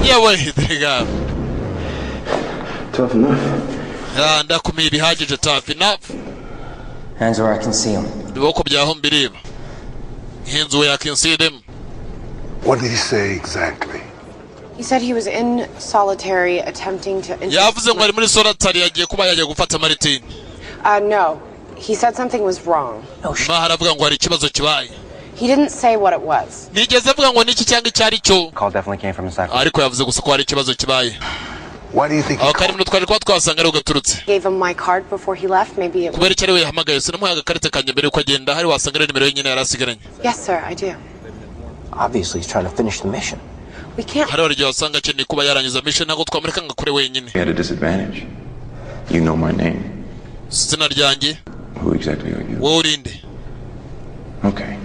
yewe diga Tough enough. ndakumira bihagije tough enough. Hands where I can see them. Iboko byaho mbireba. Hands where I can see them. What did he say exactly? He said he was in solitary attempting to... Yavuze ngo ari muri solitary yagiye kuba yagiye gufata Martin. No. He said something was wrong. Maharavuga ngo hari ikibazo kibaye. He didn't say what it was. Nigeze avuga ngo niki cyangwa icyari cyo. Call definitely came from inside. Ariko yavuze gusa ko hari ikibazo kibaye. Why do you think? Kari mu twari kwa twasanga ari ugaturutse. Gave him my card before he left, maybe it... Kubera cyari we yahamagaye sinamuha agakarita kanje mbere uko agenda hari wasanga ari nimero yenyine yarasigaranye. Yes sir, I do. Obviously he's trying to finish the mission. We can't... Hari waryo wasanga cyane kuba yarangiza mission nako twamureka ngakure wenyine. He had a disadvantage. You know my name. Sina ryanjye. Who exactly are you? Wowe urinde. Okay.